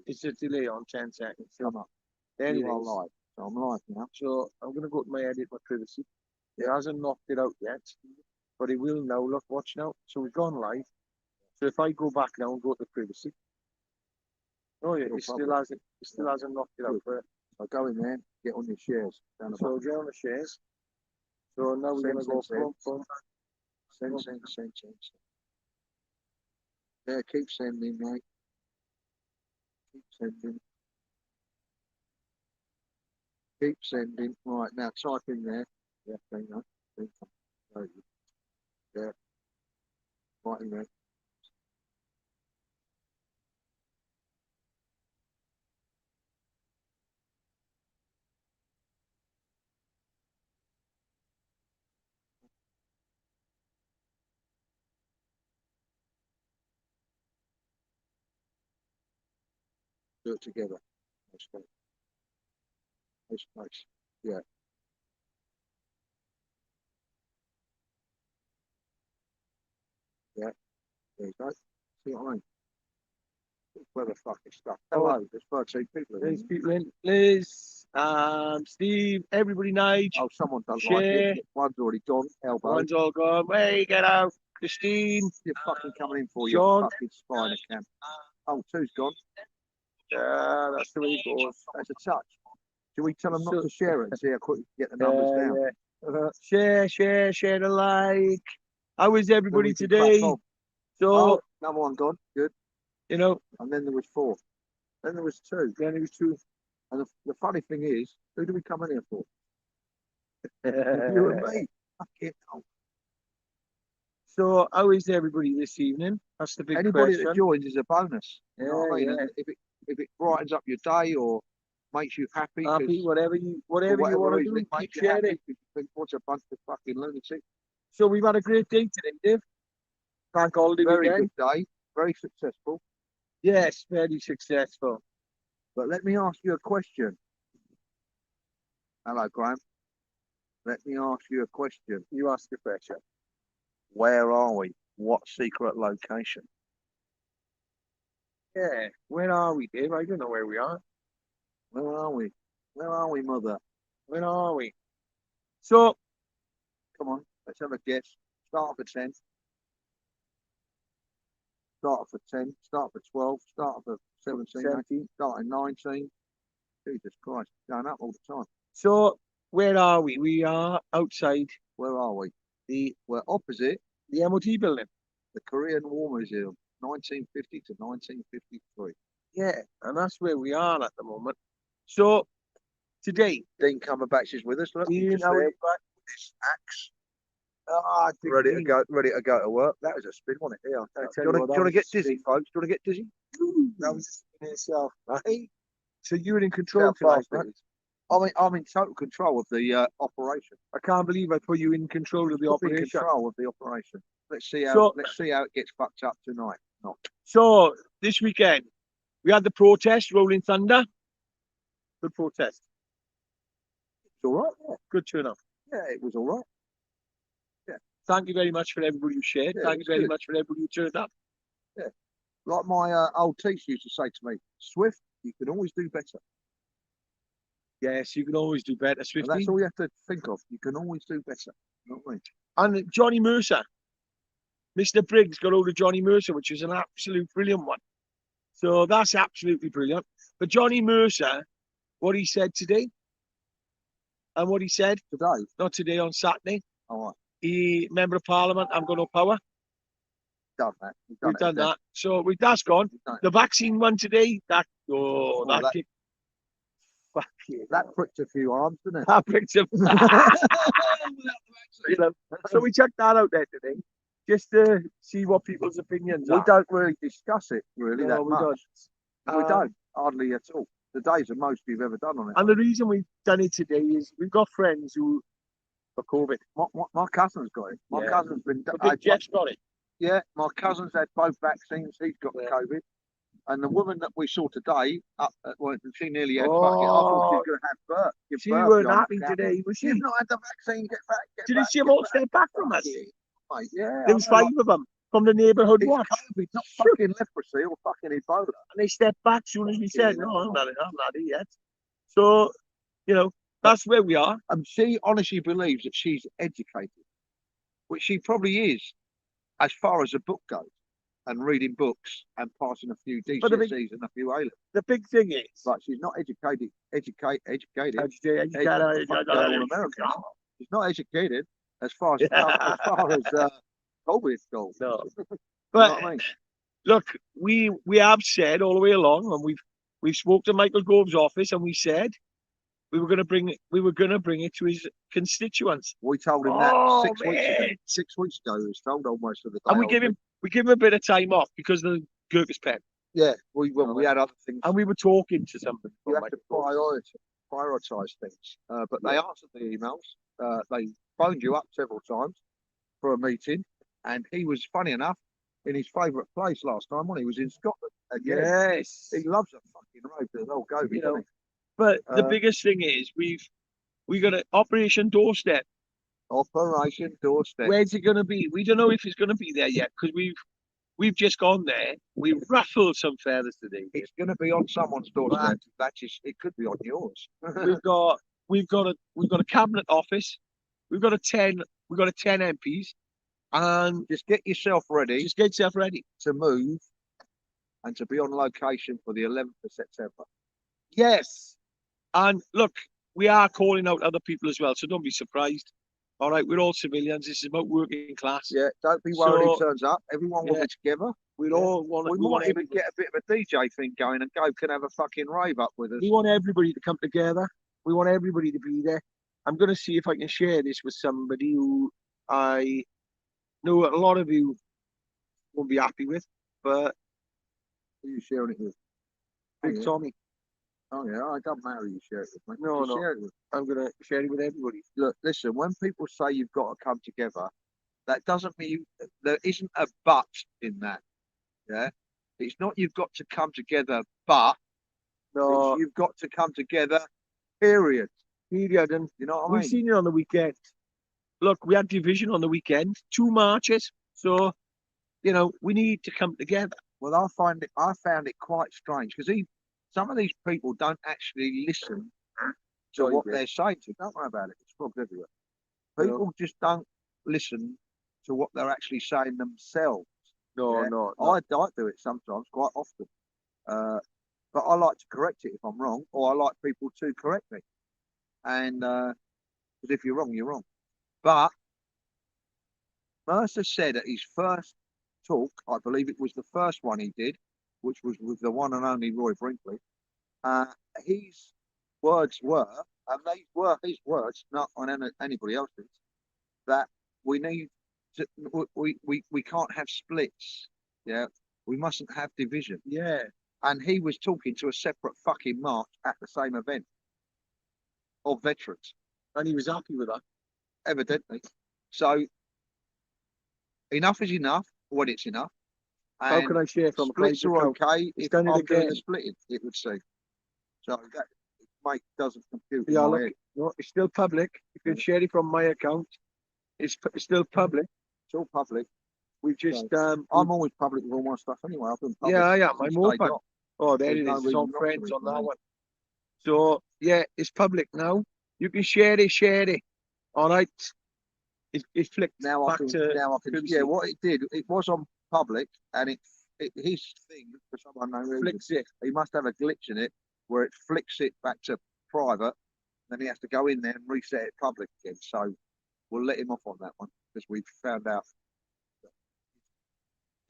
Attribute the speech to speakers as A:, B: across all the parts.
A: It's a delay on 10 seconds.
B: Come up.
A: There
B: You
A: it
B: are
A: is.
B: live. So I'm live now.
A: So I'm going to go to my edit, my privacy. It hasn't knocked it out yet, but it will now. Look, watch now. So we've gone live. So if I go back now and go to privacy, oh yeah, it still hasn't knocked it out. But
B: So go in there, get on your shares.
A: so get on the shares. So now we're going to go boom.
B: Send. Yeah, keep sending, mate. Keep sending. Keep sending. Right, now type in there. Yeah, hang on. Yeah. Right in there. Do it together. Nice. Yeah. Yeah. There you go. See what I mean? Where the fuck is stuff? Hello, there's 13 people in.
A: There's people in. Liz, Steve, everybody, Nige.
B: Oh, someone doesn't like it. One's already gone. Elbow.
A: One's all gone. Hey, get out. Christine.
B: You're fucking coming in for
A: John.
B: your fucking spina camp. Oh, two's gone.
A: Yeah, that's the way it goes.
B: That's a touch. Do we tell them not to share it and see how quick we get the numbers down?
A: Share the like. How is everybody today? So,
B: another one gone. Good.
A: You know.
B: And then there was 4. Then there was 2.
A: Then there was 2.
B: And the funny thing is, who do we come in here for? You and me. Fucking hell.
A: So, how is everybody this evening? That's the big
B: Anybody
A: question.
B: that joins is a bonus.
A: Yeah,
B: you know what I mean? If it brightens up your day or makes you happy,
A: whatever you want to do, keep sharing.
B: What's a bunch of fucking lunacy?
A: So we've had a great day today, Dave. Bank holiday
B: Very
A: weekend.
B: good day. Very successful.
A: Yes, very successful.
B: But let me ask you a question. Hello, Graham. Let me ask you a question.
A: You ask a question.
B: Where are we? What secret location?
A: Yeah, where are we, Dave? I don't know where we are.
B: Where are we? Where are we, mother?
A: Where are we? So,
B: come on, let's have a guess. Start for 10. Start for 10. Start for 12. Start for 17. 18. Start at 19. Jesus Christ, going up all the time.
A: So, where are we? We are outside.
B: Where are we? We're opposite
A: the MOT building.
B: The Korean War Museum, 1950 to 1953.
A: Yeah, and that's where we are at the moment. So, today,
B: Dean Cumberbatch is with us. Look, he's just there with this axe. Ready to go to work. That was a spin, wasn't it? Yeah. Do you want to get dizzy, folks? Do you want to get dizzy?
A: That was a spin in itself, right? So you were in control today, right?
B: I'm in total control of the operation.
A: I can't believe I put you in control of the operation.
B: In control of the operation. Let's see how it gets fucked up tonight. No.
A: So this weekend we had the protest, Rolling Thunder. Good protest.
B: It's all right. Yeah.
A: Good turnout.
B: Yeah, it was all right.
A: Yeah. Thank you very much for everybody who shared. Thank you very much for everybody who turned up.
B: Yeah. Like my old teacher used to say to me, Swift, you can always do better.
A: Yes, you can always do better, Swifty.
B: That's all you have to think of. You can always do better. You know what
A: I mean? And Johnny Mercer, Mr. Briggs got hold of Johnny Mercer, which is an absolute brilliant one. So that's absolutely brilliant. But Johnny Mercer, what he said today, and what he said
B: today,
A: not today, on Saturday.
B: All right.
A: He, Member of Parliament, I've got no power.
B: Done that.
A: We've done that. So that's gone. The vaccine one today, that kicked.
B: Fuck you. That pricked a few arms, didn't it?
A: That pricked a So we checked that out there today, just to see what people's opinions are.
B: We don't really discuss it really that much.
A: Don't.
B: We don't, hardly at all. The days are most we've ever done on it.
A: And the reason we've done it today is we've got friends who got COVID.
B: My cousin's got it. My cousin's been.
A: Jeff's got it.
B: Yeah, my cousin's had both vaccines. He's got the COVID. And the woman that we saw today, she nearly had fucking. I thought she was going to have birth.
A: She weren't happy today, was she?
B: You've not had the vaccine. Get back.
A: Did she all step back from us?
B: Yeah.
A: There was 5 of them. from the neighbourhood
B: It's
A: watch.
B: COVID, not fucking leprosy or fucking Ebola.
A: And they stepped back as soon as we said, no, I'm not it yet. So, you know, that's where we are.
B: And she honestly believes that she's educated, which she probably is, as far as a book goes, and reading books and passing a few GCSEs and a few A-levels.
A: The big thing is,
B: but she's not educated.
A: American.
B: She's not educated as far as COVID goes.
A: No,
B: But
A: but look, we have said all the way along, and we've spoke to Michael Gove's office, and we said we were going to bring it to his constituents.
B: We told him that 6 weeks ago. 6 weeks ago, he was told almost of the day.
A: And we give him a bit of time off because of the Gurkha's pen.
B: Yeah, we had other things.
A: And we were talking to somebody.
B: You have to prioritise things. But they answered the emails. They phoned you up several times for a meeting, and he was, funny enough, in his favourite place last time when he was in Scotland. Again.
A: Yes,
B: he loves a fucking road to the old Gobi, doesn't he?
A: But the biggest thing is we got an Operation Doorstep.
B: Operation Doorstep.
A: Where's it going to be? We don't know if it's going to be there yet because we've just gone there. We ruffled some feathers today.
B: It's going to be on someone's doorstep. It could be on yours.
A: we've got a cabinet office. We've got a 10 MPs, and
B: just get yourself ready.
A: Just get yourself ready
B: to move and to be on location for the 11th of September.
A: Yes, and look, we are calling out other people as well, so don't be surprised. All right, we're all civilians. This is about working class.
B: Yeah, don't be worried he turns up. Everyone will be together.
A: We'll all want.
B: We might even get a bit of a DJ thing going, and Go can have a fucking rave up with us.
A: We want everybody to come together. We want everybody to be there. I'm going to see if I can share this with somebody who I know a lot of you won't be happy with, but
B: who are you sharing it with?
A: Big Tommy.
B: Oh yeah, I don't matter who you share it with.
A: No. Share it with. I'm going to share it with everybody.
B: Look, listen, when people say you've got to come together, that doesn't mean there isn't a but in that. Yeah, it's not you've got to come together, but no, you've got to come together. Period. And you know what I mean?
A: We've seen it on the weekend. Look, we had division on the weekend, 2 marches. So, you know, we need to come together.
B: Well, I found it quite strange because some of these people don't actually listen to what they're saying. So don't worry about it. It's frogs everywhere. People just don't listen to what they're actually saying themselves.
A: No.
B: I do it sometimes, quite often. But I like to correct it if I'm wrong, or I like people to correct me. And because if you're wrong, you're wrong. But Mercer said at his first talk, I believe it was the first one he did, which was with the one and only Roy Brinkley, his words were, and they were his words, not on anybody else's, that we need to, we can't have splits. Yeah, we mustn't have division.
A: Yeah.
B: And he was talking to a separate fucking march at the same event of veterans.
A: And he was happy with that.
B: Evidently. So enough is enough when it's enough. And
A: how can I share from
B: splits are okay if I'm doing the splitting, it would seem. So that doesn't compute.
A: Yeah, look, no, it's still public. You can share it from my account. It's still public.
B: It's all public.
A: We just
B: I'm always public with all my stuff anyway. I've been public.
A: Yeah, I am. I'm open. Oh, there it is. It's on friends on that one. So yeah, it's public now. You can share it. All right. It flicked
B: now. I can. Yeah, what it did, it was on public, and his thing for some unknown reason
A: flicks it.
B: He must have a glitch in it where it flicks it back to private. Then he has to go in there and reset it public again. So we'll let him off on that one because we've found out.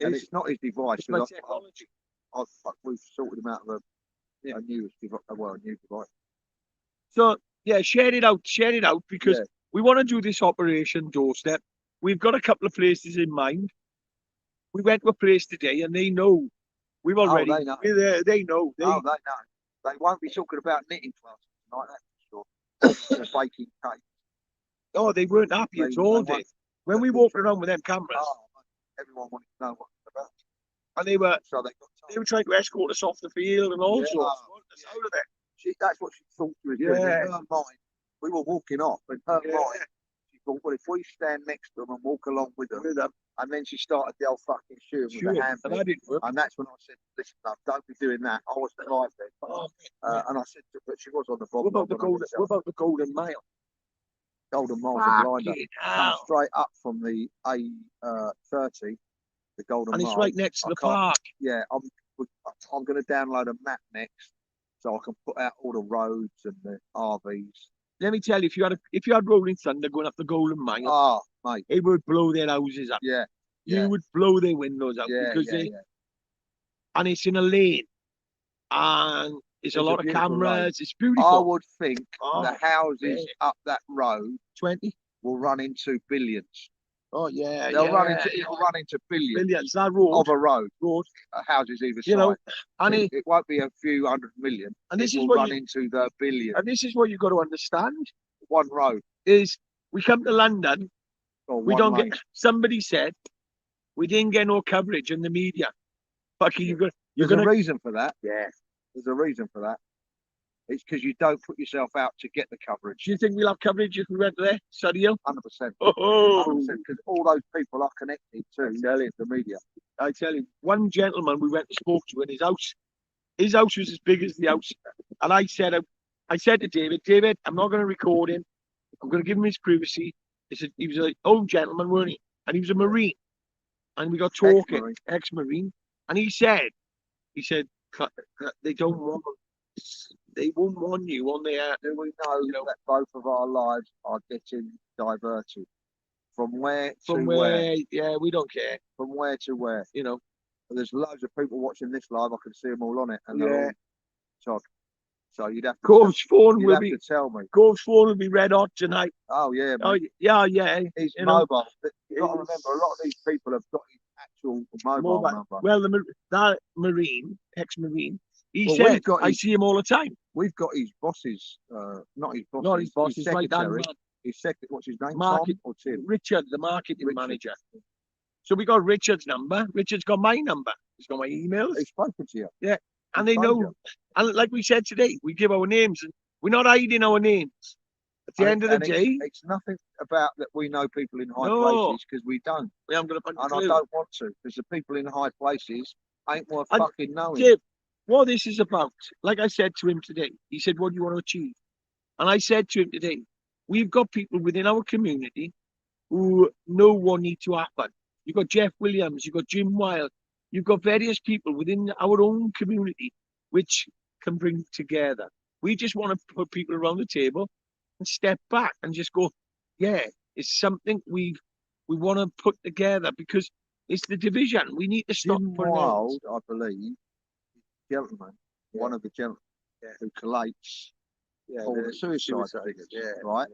B: And it's not his device.
A: It's my technology.
B: We've sorted him out of a new device.
A: So yeah, share it out because we want to do this Operation Doorstep. We've got a couple of places in mind. We went to a place today, and they know. We've already.
B: Oh, they know.
A: They know.
B: They know. They won't be talking about knitting classes like that for sure. Or baking cake.
A: Oh, they weren't happy at all, Dave. When we walked around with them cameras,
B: everyone wanted to know what it was about.
A: And they were trying to escort us off the field and all sorts. Out of there.
B: That's what she thought she was doing. In her mind, we were walking off, in her mind, she thought, well, if we stand next to them and walk along with them, And then she started the old fucking shooting with
A: Sure.
B: the hand.
A: And I didn't work.
B: And that's when I said, listen, love, don't be doing that. I was Clive then.
A: Oh,
B: And I said, but she was on the bottom.
A: what about the golden? What about the Golden Mile?
B: Golden Miles of Blinder.
A: Fucking
B: Come
A: hell.
B: straight up from the A30, the Golden
A: And
B: Mile.
A: it's right next to the park.
B: Yeah, I'm going to download a map next, so I can put out all the roads and the RVs.
A: Let me tell you, if you had Rolling Thunder going up the Golden Mile,
B: Oh, mate,
A: it would blow their houses up.
B: yeah,
A: You would blow their windows out
B: yeah,
A: because
B: yeah.
A: and it's in a lane, and it's a lot of
B: beautiful
A: cameras.
B: lane.
A: It's beautiful.
B: I would think
A: Oh,
B: the houses up that road
A: 20.
B: will run into billions.
A: Oh yeah,
B: It'll run
A: yeah.
B: into billions.
A: Billions. That road.
B: Of a road.
A: Road.
B: Houses either
A: You
B: side.
A: know, and
B: it won't be a few 100 million.
A: and this
B: it
A: is
B: will
A: what
B: run into the billions.
A: And this is what you got to understand.
B: One road.
A: Is we come to London,
B: Or
A: we
B: one
A: don't
B: lane.
A: get. Somebody said we didn't get no coverage in the media. Fucking,
B: There's a reason for that.
A: Yeah.
B: There's a reason for that. It's because you don't put yourself out to get the coverage.
A: Do you think we'll have coverage if we went there, Surrey Hill?
B: 100%.
A: Oh,
B: 100%, because all those people are connected to the media.
A: I tell you, one gentleman we went and spoke to in his house was as big as the house. And I said to David, I'm not going to record him. I'm going to give him his privacy. He was an old gentleman, weren't he? And he was a Marine. And we got talking, ex-Marine. And he said, they won't want you on there.
B: Do we know that both of our lives are getting diverted? From where to where?
A: Yeah, we don't care.
B: From where to where?
A: You know.
B: There's loads of people watching this live. I can see them all on it. And
A: they're
B: all so you'd have to
A: Cove's phone
B: to tell me.
A: Cove's phone will be red hot tonight.
B: Oh, yeah.
A: Oh, yeah.
B: He's mobile. You've got to remember, a lot of these people have got his actual mobile number.
A: Well, that Marine, ex-Marine, he said, I see him all the time.
B: We've got his bosses, not his boss.
A: Not his boss, his
B: secretary.
A: His
B: secretary, what's his name? Tom or Tim?
A: Richard, the marketing manager. So we got Richard's number. Richard's got my number. He's got my emails.
B: He's spoken to you.
A: Yeah. And they know. And like we said today, we give our names. And we're not hiding our names. At the end of the day.
B: It's nothing about that we know people in high places, because we don't.
A: We haven't got a bunch
B: and I don't want to, because the people in high places ain't worth fucking knowing.
A: Dave, what this is about, like I said to him today, he said, what do you want to achieve? And I said to him today, we've got people within our community who know what needs to happen. You've got Jeff Williams, you've got Jim Wild, you've got various people within our own community which can bring together. We just want to put people around the table and step back and just go, yeah, it's something we want to put together, because it's the division. We need to stop.
B: Jim Wild, I believe, gentleman, one of the gentlemen who collates all the suicide figures, right?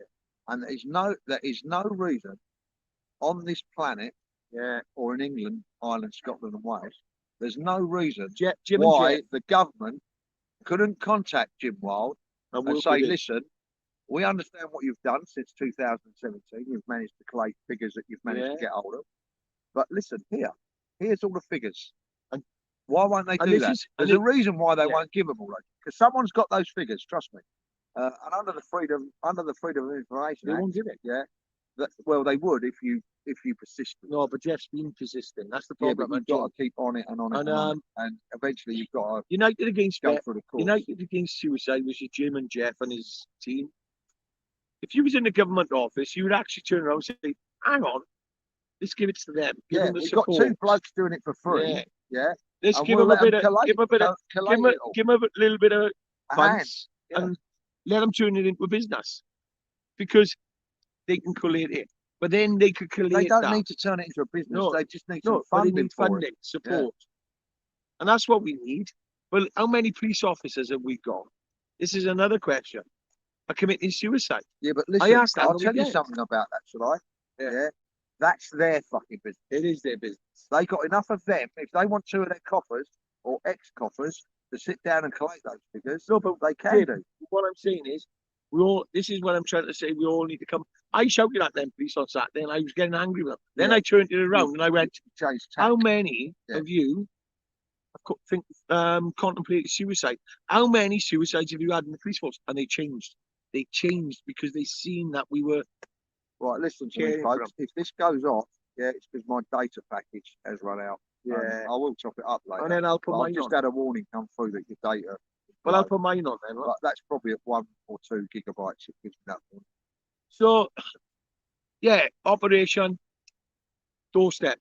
B: And there is no reason on this planet, or in England, Ireland, Scotland, and Wales, there's no reason why the government couldn't contact Jim Wild and say, listen, we understand what you've done since 2017. You've managed to collate figures that you've managed to get hold of. But listen, here's all the figures. And why won't they do that? There's a reason why they won't give them all those. Because someone's got those figures, trust me. And under the freedom of information,
A: they won't give it.
B: Yeah. Well, they would if you persisted.
A: No, but Jeff's been persistent. That's the problem.
B: Yeah, but you've got to keep on it and on it and eventually you've got to
A: United Against
B: go for the course.
A: United Against Suicide, which is Jim and Jeff and his team. If you was in the government office, you would actually turn around and say, hang on, let's give it to them. Give them the
B: we've
A: support.
B: got two blokes doing it for free. Yeah.
A: Let's give them a bit of, give them a little bit of funds and let them turn it into a business, because they can collate it. But then they could collate
B: They don't need to turn it into a business. No, they just need some funding,
A: support. And that's what we need. Well, how many police officers have we got? This is another question. Are committing suicide.
B: Yeah, but listen, I'll tell you something about that, shall I? Yeah. That's their fucking business.
A: It is their business.
B: They got enough of them. If they want two of their coffers or ex-coffers to sit down and collect those figures, but they can do.
A: What I'm saying is, this is what I'm trying to say, we all need to come. I shouted at them police on Saturday and I was getting angry with them. Then I turned it around and I went, how many of you contemplated suicide? How many suicides have you had in the police force? And they changed. They changed because they seen that we were.
B: Right, listen to me, folks. If this goes off, Yeah, it's because my data package has run out.
A: Yeah.
B: I will top it up later.
A: And then I'll put
B: But
A: mine
B: I've just
A: on.
B: had a warning come through that your data.
A: Well, I'll put mine on then. Right?
B: But that's probably at 1 or 2 gigabytes. It gives me that one.
A: So, yeah, Operation Doorstep.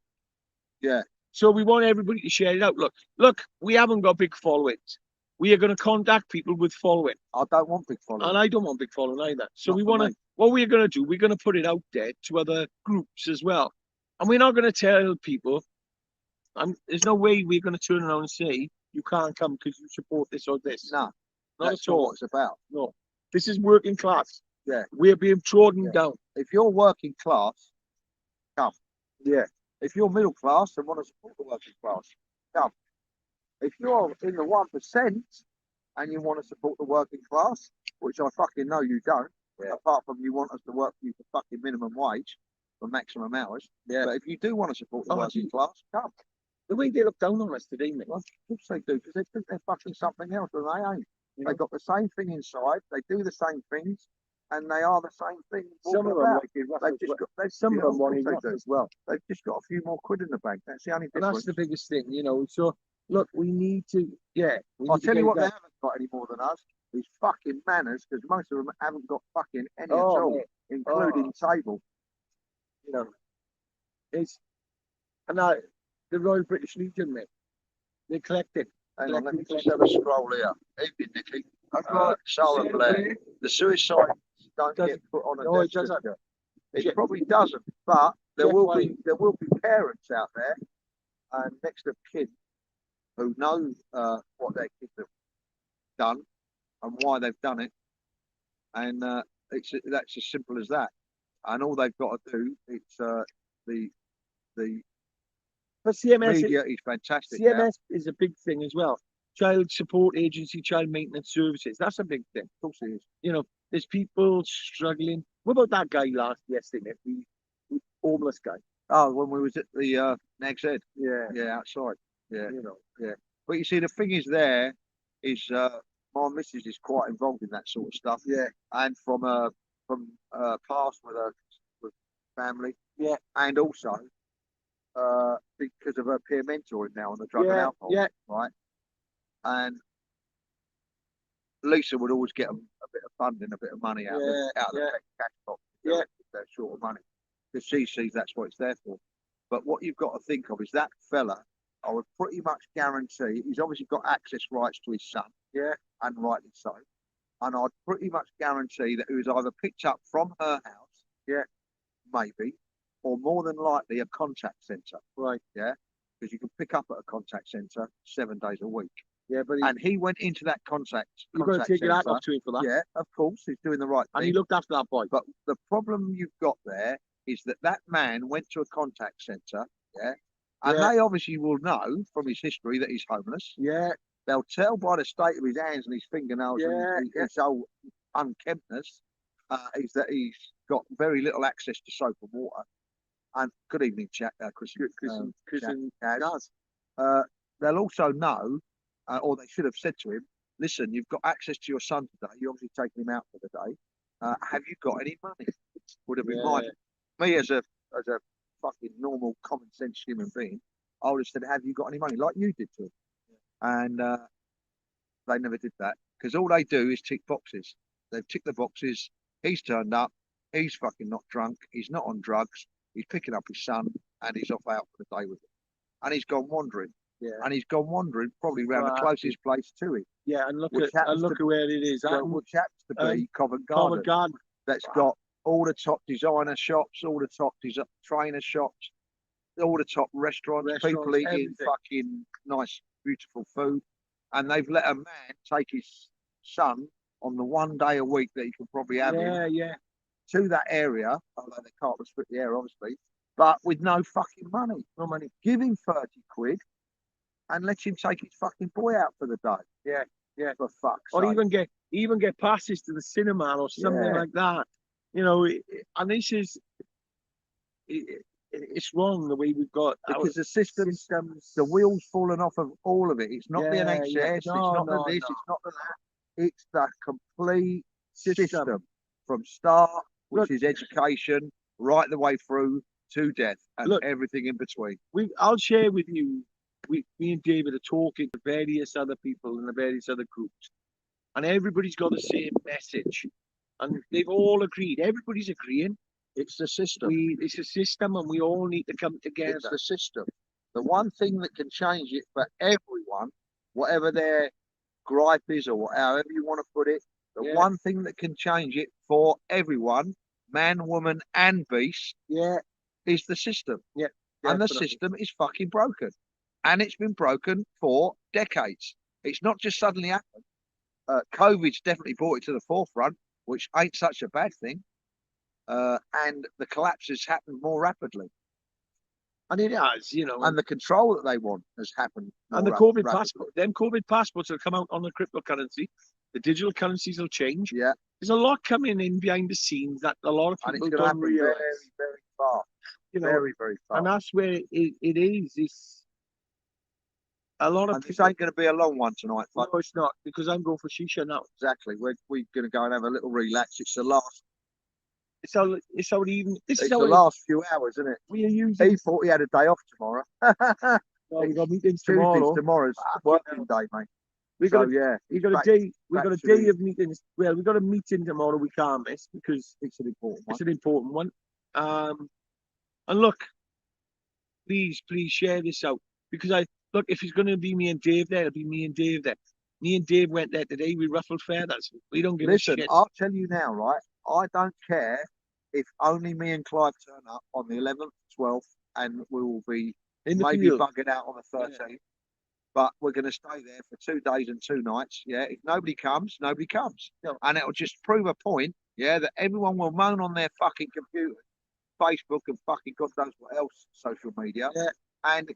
B: Yeah.
A: So we want everybody to share it out. Look, we haven't got big followings. We are going to contact people with following.
B: I don't want big following.
A: And I don't want big following either. So
B: Not
A: we
B: for
A: want to,
B: me.
A: what we're going to do, we're going to put it out there to other groups as well. And we're not going to tell people, and there's no way we're going to turn around and say, you can't come because you support this or this.
B: No,
A: not
B: that's
A: at all.
B: not what it's about.
A: No. This is working class.
B: Yeah.
A: We're being trodden down.
B: If you're working class, come.
A: Yeah.
B: If you're middle class and want to support the working class, come. If you're in the 1% and you want to support the working class, which I fucking know you don't, apart from you want us to work for you for fucking minimum wage for maximum hours.
A: Yeah.
B: But if you do want to support the working class, come.
A: The way they look down on us today, mate.
B: Well, of course they do, because they think they're fucking something else, and they ain't. They've got the same thing inside, they do the same things, and they are the same thing.
A: Some of them
B: Some of them
A: want it as well.
B: They've just got a few more quid in the bank. That's the only difference.
A: And that's the biggest thing, So look, we need to,
B: I'll tell you what, they haven't got any more than us. Is fucking manners, because most of them haven't got fucking any at all, including table.
A: It's and now the Royal British Legion, mate. They're collecting.
B: Hang on, let me just have a scroll here. Evening, Nicky. Sarah Blair. The suicide don't get put on a death certificate. It probably doesn't, but there will be parents out there, next of kin, who know what their kids have done and why they've done it, and that's as simple as that. And all they've got to do, it's the
A: but CMS
B: media is fantastic.
A: CMS is a big thing as well. Child Support Agency, Child Maintenance Services. That's a big thing.
B: Of course it is.
A: There's people struggling. What about that guy yesterday? The homeless guy.
B: Oh, when we was at the Nag's Head.
A: Yeah.
B: Yeah, outside. Yeah.
A: Yeah.
B: But you see, the thing is, my missus is quite involved in that sort of stuff.
A: Yeah.
B: And from past with family.
A: Yeah.
B: And also because of her peer mentoring now on the drug and alcohol.
A: Yeah.
B: Right. And Lisa would always get a bit of funding, a bit of money out of the cash box.
A: Yeah.
B: They're short of money, because she sees that's what it's there for. But what you've got to think of is that fella, I would pretty much guarantee, he's obviously got access rights to his son. Yeah. And rightly so. And I'd pretty much guarantee that he was either picked up from her house. Yeah. Maybe. Or more than likely a contact centre. Right. Yeah. Because you can pick up at a contact centre 7 days a week. Yeah, but he went into that contact. You've got to take your hat off to him for that. Yeah, of course, he's doing the right thing. And he looked after that boy. But the problem you've got there is that man went to a contact centre. Yeah, and they obviously will know from his history that he's homeless. Yeah, they'll tell by the state of his hands and his fingernails and his whole unkemptness is that he's got very little access to soap and water. And good evening, Chris and Chaz. They'll also know. Or they should have said to him, listen, you've got access to your son today. You're obviously taking him out for the day. Have you got any money? Would have been me as a fucking normal, common sense human being. I would have said, have you got any money? Like you did to him. And they never did that. Because all they do is tick boxes. They've ticked the boxes. He's turned up. He's fucking not drunk. He's not on drugs. He's picking up his son and he's off out for the day with him. And he's gone wandering. Yeah. And he's gone wandering probably around the closest place to him. Yeah, and look at where it is. Which happens to be Covent Garden. That's got all the top designer shops, all the top trainer shops, all the top restaurants, people eating fucking nice, beautiful food. And they've let a man take his son on the 1 day a week that he can probably have him to that area, although they can't restrict the area, obviously, but with no fucking money. No money. Give him 30 quid. And let him take his fucking boy out for the day. Yeah. For fuck's sake. Or even get passes to the cinema or something like that. And this is it's wrong the way we've got, because the systems, the wheels falling off of all of it. It's not the NHS. It's not this. It's not the that. It's the complete system from start, which is education, right the way through to death, and
A: Look,
B: everything in between.
A: I'll share with you. Me and David are talking to various other people in the various other groups, and everybody's got the same message, and they've all agreed. Everybody's agreeing.
B: It's the system.
A: It's a system, and we all need to come together.
B: It's the system. The one thing that can change it for everyone, whatever their gripe is or however you want to put it, the one thing that can change it for everyone, man, woman, and beast, is the system.
A: Yeah.
B: And the system is fucking broken. And it's been broken for decades. It's not just suddenly happened. COVID's definitely brought it to the forefront, which ain't such a bad thing. And the collapse has happened more rapidly.
A: And it has, you know.
B: And the control that they want has happened.
A: And the COVID passport, them COVID passports will come out on the cryptocurrency. The digital currencies will change.
B: Yeah.
A: There's a lot coming in behind the scenes that a lot of people don't
B: very,
A: realize.
B: very fast. You know, very, very fast.
A: And that's where it is. It's a lot of
B: and this ain't going to be a long one tonight, folks.
A: No, it's not, because I'm going for shisha now.
B: Exactly. We're going to go and have a little relax. It's the last.
A: It's our even.
B: It's the last few hours, isn't it?
A: We are using.
B: He thought he had a day off tomorrow.
A: Well, we got meetings tomorrow.
B: Tomorrow's working day, mate.
A: We got a day. We got a day of meetings. Well, we got a meeting tomorrow. We can't miss because
B: it's an important one.
A: It's an important one. And look, please share this out, because look, if it's going to be me and Dave there, it'll be me and Dave there. Me and Dave went there today. We ruffled feathers. We don't give a shit.
B: Listen, I'll tell you now, right? I don't care if only me and Clive turn up on the 11th, 12th, and we will be maybe buggered out on the 13th. Yeah. But we're going to stay there for 2 days and 2 nights. Yeah, if nobody comes, nobody comes. No. And it'll just prove a point. Yeah, that everyone will moan on their fucking computer, Facebook, and fucking God knows what else, social media.
A: Yeah.
B: And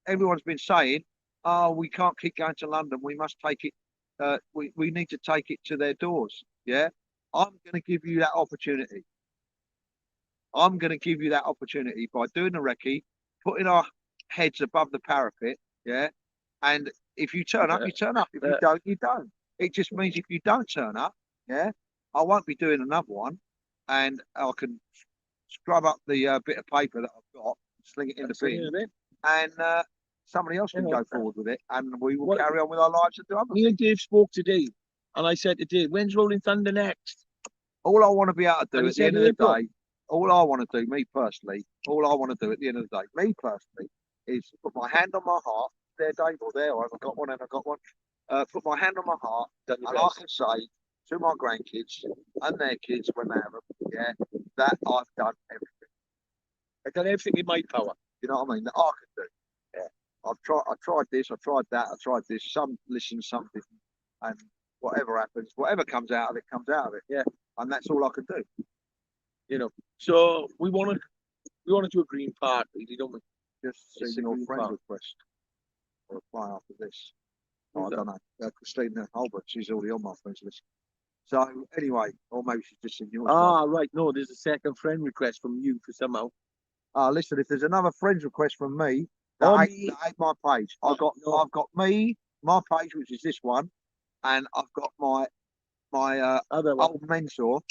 B: everyone's been saying, "Oh, we can't keep going to London. We must take it. We need to take it to their doors." Yeah. I'm going to give you that opportunity. I'm going to give you that opportunity by doing the recce, putting our heads above the parapet, yeah? And if you turn up, you turn up. If you don't, you don't. It just means if you don't turn up, yeah, I won't be doing another one, and I can scrub up the bit of paper that I've got, sling it in the bin, and somebody else can go forward with it, and we will carry on with our lives and do other things.
A: Me and Dave spoke today. And I said to Dave, when's Rolling Thunder next?
B: All I want to be able to do at the end of the day, all I want to do, me personally, all I want to do at the end of the day, me personally, is put my hand on my heart. There, Dave, or there, I haven't got one, and I've got one. Put my hand on my heart, and I can say to my grandkids and their kids when they have them, yeah, that I've done everything.
A: I've done everything in my power.
B: You know what I mean? That I can do. Yeah. I tried this, I tried that, I tried this. Some listen, some didn't, and whatever happens, whatever comes out of it, comes out of it. Yeah, and that's all I can do.
A: You know, so we want to do a green part, really, don't we?
B: Just see your friend request or apply after this. Oh, I don't know. Christina Holbert, she's already on my friends list. So anyway, or maybe she's just in yours.
A: Right. No, there's a second friend request from you for somehow.
B: Listen, if there's another friend request from me, that ain't my page. I've got me, my page, which is this one. And I've got my other old mentor,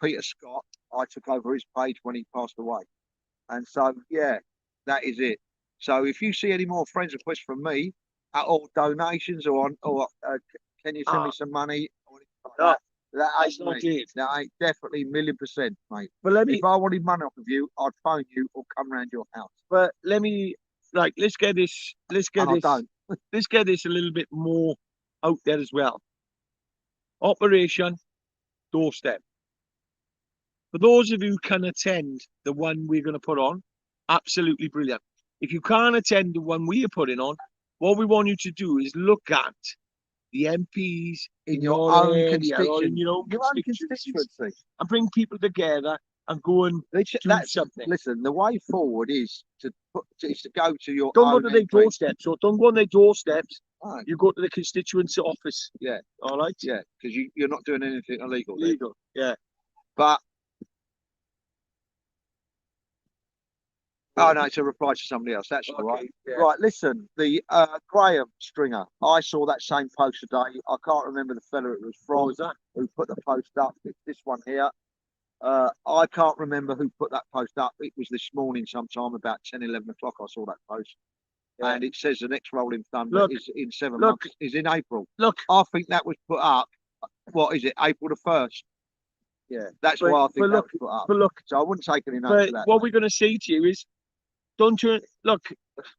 B: Peter Scott. I took over his page when he passed away, and so that is it. So if you see any more friends requests from me, or donations, or can you send me some money? Or that ain't me. That ain't definitely 1,000,000%, mate. But if I wanted money off of you, I'd phone you or come round your house.
A: But let's get this a little bit more out there as well. Operation Doorstep. For those of you who can attend the one we're going to put on, absolutely brilliant. If you can't attend the one we are putting on, what we want you to do is look at the MPs in your own constituency, and bring people together and go and do something.
B: Listen, the way forward is to go to your
A: don't go to their doorsteps. So don't go on their doorsteps.
B: Right.
A: You go to the constituency office.
B: Yeah.
A: All right.
B: Yeah, because you're not doing anything illegal.
A: Legal. Yeah.
B: But oh no, it's a reply to somebody else. That's all right. Yeah. Right. Listen, the Graham Stringer. I saw that same post today. I can't remember the fella it was from.
A: What was that?
B: Who put the post up? It's this one here. I can't remember who put that post up. It was this morning sometime about 10, 11 o'clock. I saw that post.
A: Yeah.
B: And it says the next rolling thunder
A: Look,
B: is in 7
A: look.
B: months, is in April.
A: Look,
B: I think that was put up, what is it, April the 1st?
A: yeah.
B: That's
A: But-
B: why I
A: but
B: think that
A: look,
B: was put up.
A: But look,
B: So I wouldn't take any notice
A: but
B: of that.
A: what
B: mate.
A: we're going to say to you is, don't turn. Look,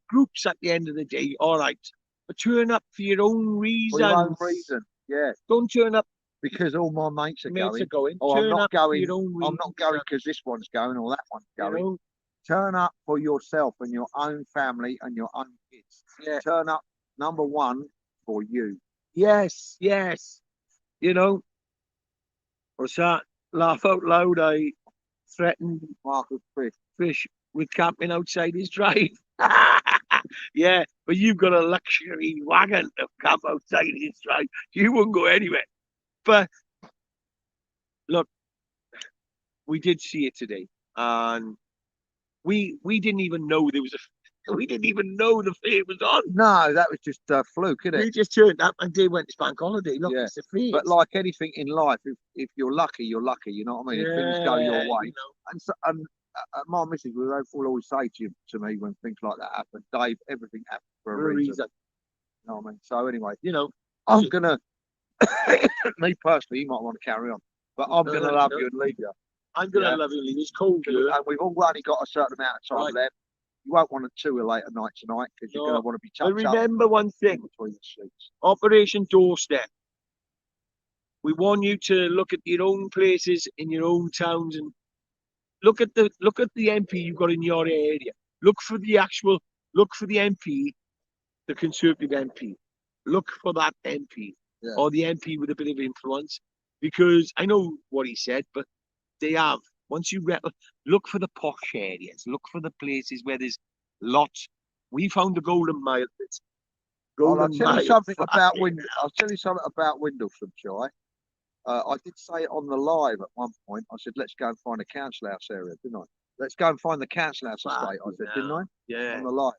A: groups at the end of the day, all right, but turn up for your own reasons.
B: For your own reason, yeah.
A: Don't turn up
B: Because all my mates are
A: mates
B: going.
A: are going.
B: Oh, I'm
A: Turn
B: not
A: up for
B: going.
A: your own
B: I'm not going
A: reasons,
B: because this one's going or that one's
A: you
B: going.
A: know?
B: Turn up for yourself and your own family and your own kids.
A: Yeah.
B: Turn up, number one, for you.
A: Yes, yes. You know, what's that? Laugh out loud. I threatened
B: Marcus Fish.
A: Fish with camping outside his drive. Yeah, but you've got a luxury wagon to camp outside his drive. You wouldn't go anywhere. But look, we did see it today, and we didn't even know there was a. We didn't even know the fair was on.
B: No, that was just fluke, isn't it?
A: We just turned up and they went to bank holiday. Look,
B: Yeah.
A: it's a fair.
B: But like anything in life, if you're lucky, you're lucky. You know what I mean? If things go your
A: Yeah,
B: way,
A: you know.
B: and so, my missus will always say to me when things like that happen, Dave, everything happens for a reason. You know what I mean? So anyway,
A: You know,
B: I'm gonna, me personally, you might want to carry on, but I'm gonna love you and leave you.
A: I'm gonna
B: Yeah.
A: love you, Lee. It's cold
B: And
A: here.
B: we've all only got a certain amount of time
A: Right.
B: left. You won't want to tour late at night tonight because you're
A: No.
B: going to want to be
A: But
B: tucked up
A: remember one thing:
B: between the sheets.
A: Operation Doorstep. We want you to look at your own places in your own towns and look at the MP you've got in your area. Look for the MP, the Conservative MP. Look for that MP
B: Yeah.
A: or the MP with a bit of influence, because I know what he said, but they have. Once you look for the posh areas, look for the places where there's lots. We found the Golden Mile.
B: I'll tell you something about
A: fucking
B: I'll tell you something about Windlesham, shall I? I did say it on the live at one point. I said, let's go and find a council house area, didn't I? Let's go and find the council house estate, I said, didn't I?
A: Yeah.
B: On the live.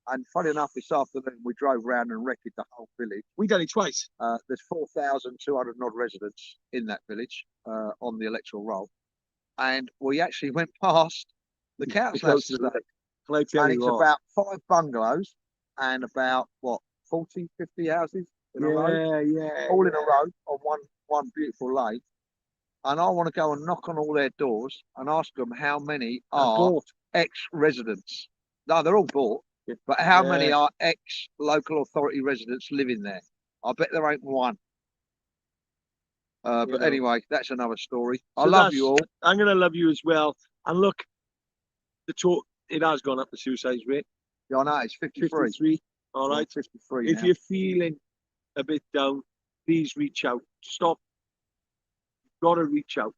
B: And funny enough, this afternoon we drove around and wrecked the whole village.
A: We done it twice.
B: There's 4,200 odd residents in that village on the electoral roll. And we actually went past the council house estate.
A: And
B: It's about 5 bungalows and about, what, 40, 50 houses in a row?
A: Yeah.
B: All in a row on one beautiful lake. And I want to go and knock on all their doors and ask them how many are ex-residents. No, they're all bought. But how many are ex-local authority residents living there? I bet there ain't one. But anyway, that's another story. I love you all.
A: I'm going to love you as well. And look, it has gone up, the suicide rate.
B: Yeah, I know, it's 53.
A: 53. All right.
B: 53
A: If
B: now.
A: you're feeling a bit down, please reach out. Stop. You've got to reach out.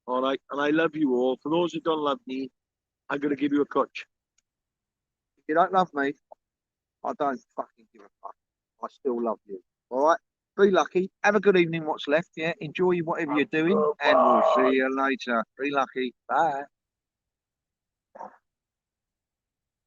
A: All right. And I love you all. For those who don't love me, I'm going to give you a coach.
B: If you don't love me, I don't fucking give a fuck. I still love you. All right? Be lucky. Have a good evening, what's left. Yeah. Enjoy whatever you're doing. And we'll see you later. Be lucky. Bye.